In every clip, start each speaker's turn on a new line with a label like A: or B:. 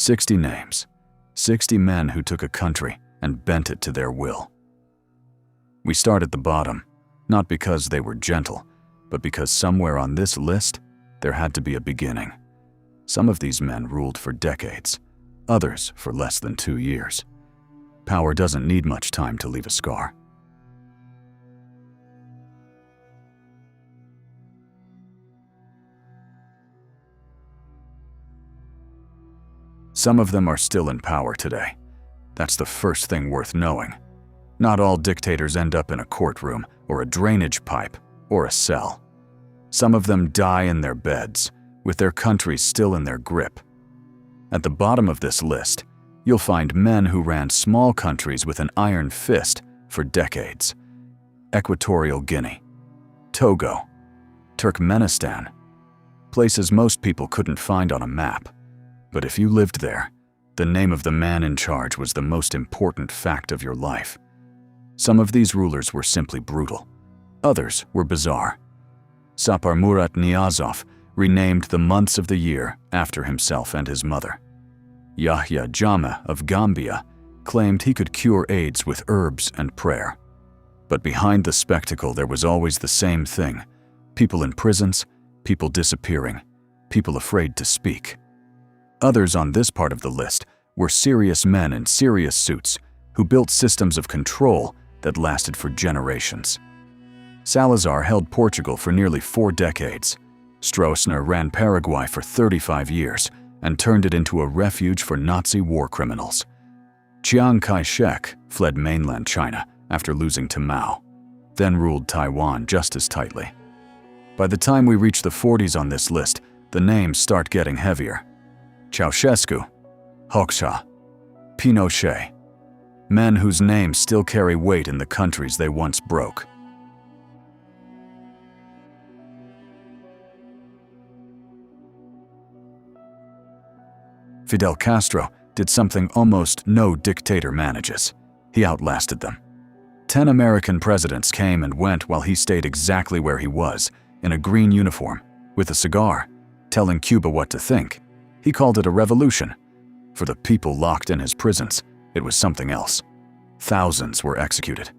A: 60 names. 60 men who took a country and bent it to their will. We start at the bottom, not because they were gentle, but because somewhere on this list, there had to be a beginning. Some of these men ruled for decades, others for less than 2 years. Power doesn't need much time to leave a scar. Some of them are still in power today. That's the first thing worth knowing. Not all dictators end up in a courtroom, or a drainage pipe, or a cell. Some of them die in their beds, with their countries still in their grip. At the bottom of this list, you'll find men who ran small countries with an iron fist for decades. Equatorial Guinea, Togo, Turkmenistan, places most people couldn't find on a map. But if you lived there, the name of the man in charge was the most important fact of your life. Some of these rulers were simply brutal. Others were bizarre. Sapar Murat Niyazov renamed the months of the year after himself and his mother. Yahya Jammeh of Gambia claimed he could cure AIDS with herbs and prayer. But behind the spectacle there was always the same thing: people in prisons, people disappearing, people afraid to speak. Others on this part of the list were serious men in serious suits who built systems of control that lasted for generations. Salazar held Portugal for nearly 4 decades. Stroessner ran Paraguay for 35 years and turned it into a refuge for Nazi war criminals. Chiang Kai-shek fled mainland China after losing to Mao, then ruled Taiwan just as tightly. By the time we reach the 40s on this list, the names start getting heavier. Ceausescu, Hoxha, Pinochet, men whose names still carry weight in the countries they once broke. Fidel Castro did something almost no dictator manages. He outlasted them. 10 American presidents came and went while he stayed exactly where he was, in a green uniform, with a cigar, telling Cuba what to think. He called it a revolution. For the people locked in his prisons, it was something else. Thousands were executed.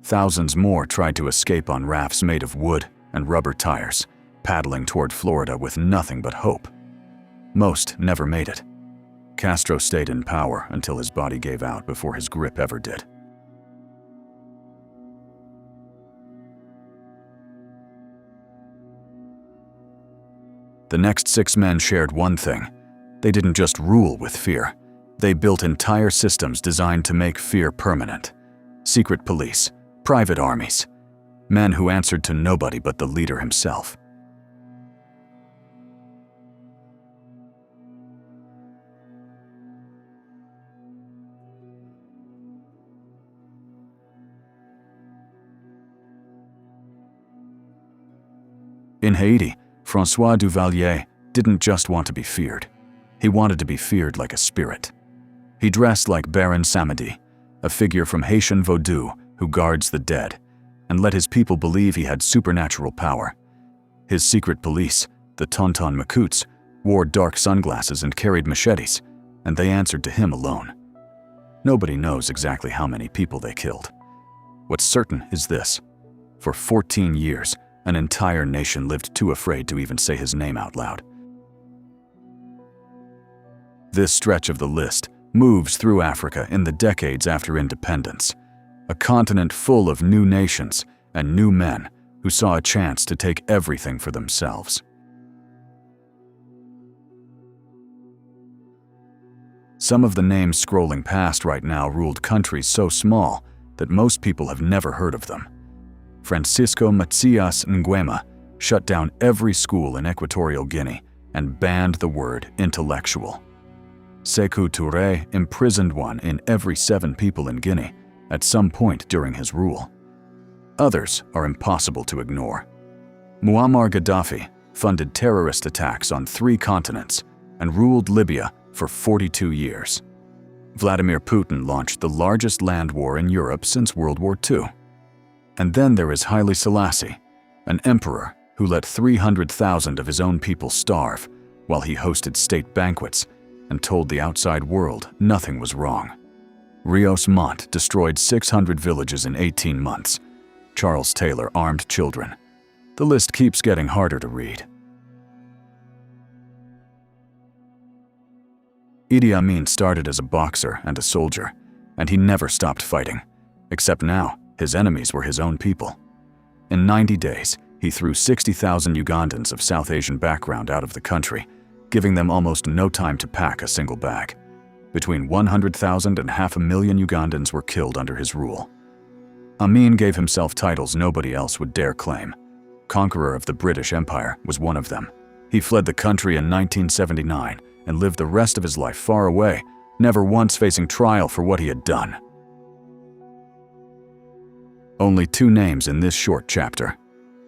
A: Thousands more tried to escape on rafts made of wood and rubber tires, paddling toward Florida with nothing but hope. Most never made it. Castro stayed in power until his body gave out before his grip ever did. The next 6 men shared one thing. They didn't just rule with fear. They built entire systems designed to make fear permanent. Secret police, private armies, men who answered to nobody but the leader himself. In Haiti, François Duvalier didn't just want to be feared. He wanted to be feared like a spirit. He dressed like Baron Samedi, a figure from Haitian Vodou who guards the dead, and let his people believe he had supernatural power. His secret police, the Tonton Macoutes, wore dark sunglasses and carried machetes, and they answered to him alone. Nobody knows exactly how many people they killed. What's certain is this: for 14 years, an entire nation lived too afraid to even say his name out loud. This stretch of the list moves through Africa in the decades after independence, a continent full of new nations and new men who saw a chance to take everything for themselves. Some of the names scrolling past right now ruled countries so small that most people have never heard of them. Francisco Macias Nguema shut down every school in Equatorial Guinea and banned the word intellectual. Sekou Touré imprisoned one in every 7 people in Guinea at some point during his rule. Others are impossible to ignore. Muammar Gaddafi funded terrorist attacks on 3 continents and ruled Libya for 42 years. Vladimir Putin launched the largest land war in Europe since World War II. And then there is Haile Selassie, an emperor who let 300,000 of his own people starve while he hosted state banquets and told the outside world nothing was wrong. Rios Montt destroyed 600 villages in 18 months. Charles Taylor armed children. The list keeps getting harder to read. Idi Amin started as a boxer and a soldier, and he never stopped fighting. Except now, his enemies were his own people. In 90 days, he threw 60,000 Ugandans of South Asian background out of the country, giving them almost no time to pack a single bag. Between 100,000 and 500,000 Ugandans were killed under his rule. Amin gave himself titles nobody else would dare claim. Conqueror of the British Empire was one of them. He fled the country in 1979 and lived the rest of his life far away, never once facing trial for what he had done. Only 2 names in this short chapter.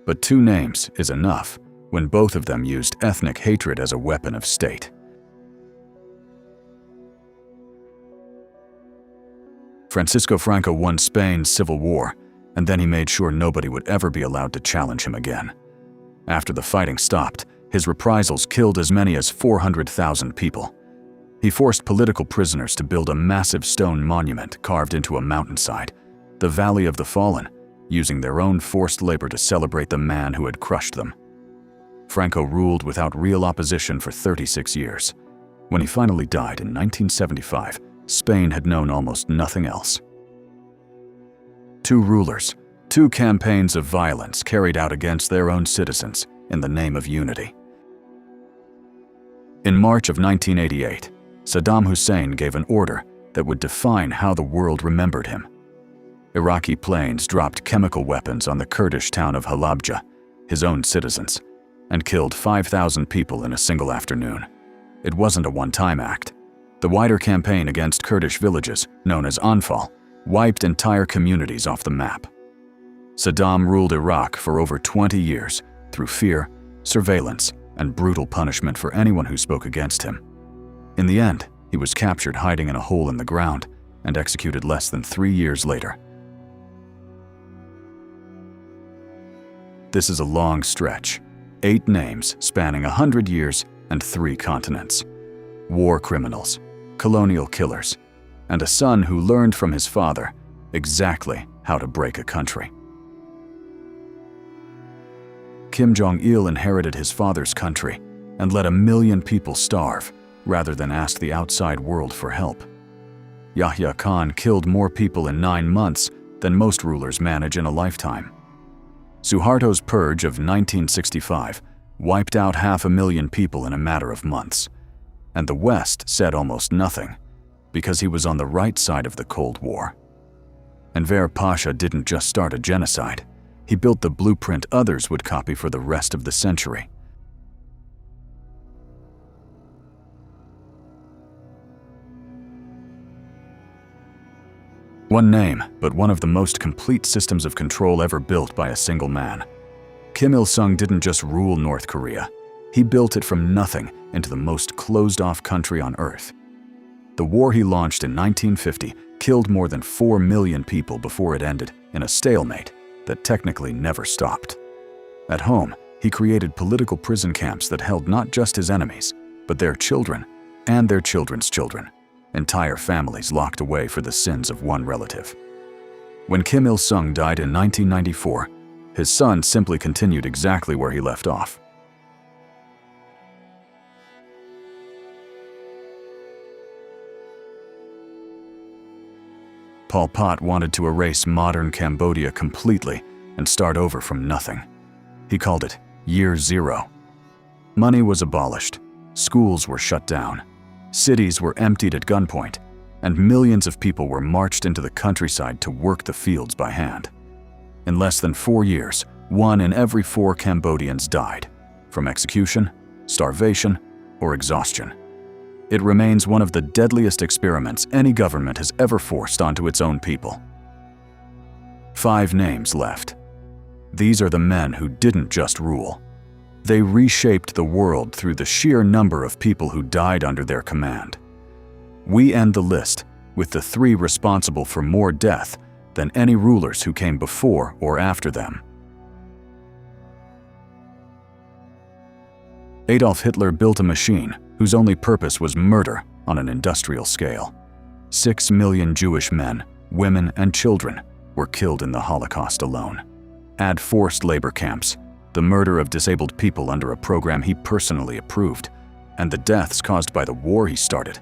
A: But 2 names is enough when both of them used ethnic hatred as a weapon of state. Francisco Franco won Spain's civil war, and then he made sure nobody would ever be allowed to challenge him again. After the fighting stopped, his reprisals killed as many as 400,000 people. He forced political prisoners to build a massive stone monument carved into a mountainside, the Valley of the Fallen, using their own forced labor to celebrate the man who had crushed them. Franco ruled without real opposition for 36 years. When he finally died in 1975, Spain had known almost nothing else. 2 rulers, 2 campaigns of violence carried out against their own citizens in the name of unity. In March of 1988, Saddam Hussein gave an order that would define how the world remembered him. Iraqi planes dropped chemical weapons on the Kurdish town of Halabja, his own citizens, and killed 5,000 people in a single afternoon. It wasn't a one-time act. The wider campaign against Kurdish villages, known as Anfal, wiped entire communities off the map. Saddam ruled Iraq for over 20 years through fear, surveillance, and brutal punishment for anyone who spoke against him. In the end, he was captured hiding in a hole in the ground and executed less than 3 years later. This is a long stretch, 8 names spanning 100 years and 3 continents. War criminals, colonial killers, and a son who learned from his father exactly how to break a country. Kim Jong-il inherited his father's country and let 1 million people starve rather than ask the outside world for help. Yahya Khan killed more people in 9 months than most rulers manage in a lifetime. Suharto's purge of 1965 wiped out 500,000 people in a matter of months, and the West said almost nothing because he was on the right side of the Cold War. Enver Pasha didn't just start a genocide, he built the blueprint others would copy for the rest of the century. One name, but one of the most complete systems of control ever built by a single man. Kim Il-sung didn't just rule North Korea. He built it from nothing into the most closed-off country on Earth. The war he launched in 1950 killed more than 4 million people before it ended in a stalemate that technically never stopped. At home, he created political prison camps that held not just his enemies, but their children and their children's children. Entire families locked away for the sins of one relative. When Kim Il-sung died in 1994, his son simply continued exactly where he left off. Pol Pot wanted to erase modern Cambodia completely and start over from nothing. He called it Year Zero. Money was abolished, schools were shut down, cities were emptied at gunpoint, and millions of people were marched into the countryside to work the fields by hand. In less than 4 years, 1 in every 4 Cambodians died, from execution, starvation, or exhaustion. It remains one of the deadliest experiments any government has ever forced onto its own people. 5 names left. These are the men who didn't just rule. They reshaped the world through the sheer number of people who died under their command. We end the list with the 3 responsible for more death than any rulers who came before or after them. Adolf Hitler built a machine whose only purpose was murder on an industrial scale. 6 million Jewish men, women, and children were killed in the Holocaust alone. Add forced labor camps, the murder of disabled people under a program he personally approved, and the deaths caused by the war he started,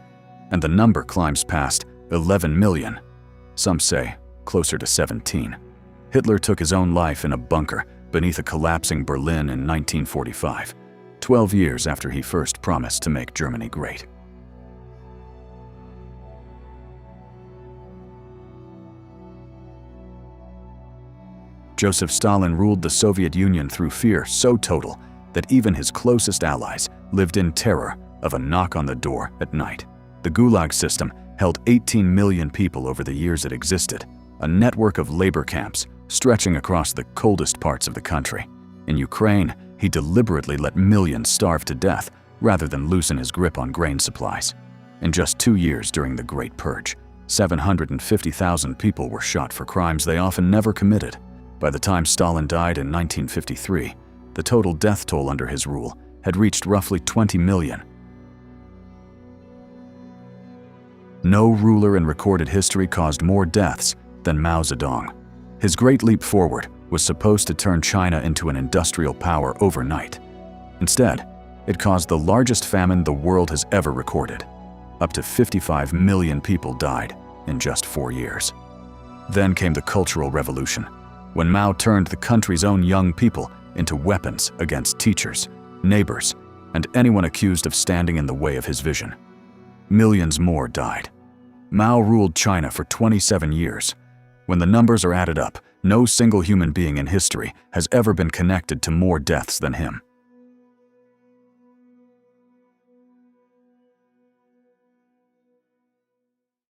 A: and the number climbs past 11 million. Some say closer to 17. Hitler took his own life in a bunker beneath a collapsing Berlin in 1945, 12 years after he first promised to make Germany great. Joseph Stalin ruled the Soviet Union through fear so total that even his closest allies lived in terror of a knock on the door at night. The Gulag system held 18 million people over the years it existed, a network of labor camps stretching across the coldest parts of the country. In Ukraine, he deliberately let millions starve to death rather than loosen his grip on grain supplies. In just 2 years during the Great Purge, 750,000 people were shot for crimes they often never committed. By the time Stalin died in 1953, the total death toll under his rule had reached roughly 20 million. No ruler in recorded history caused more deaths than Mao Zedong. His great leap forward was supposed to turn China into an industrial power overnight. Instead, it caused the largest famine the world has ever recorded. Up to 55 million people died in just 4 years. Then came the Cultural Revolution, when Mao turned the country's own young people into weapons against teachers, neighbors, and anyone accused of standing in the way of his vision. Millions more died. Mao ruled China for 27 years. When the numbers are added up, no single human being in history has ever been connected to more deaths than him.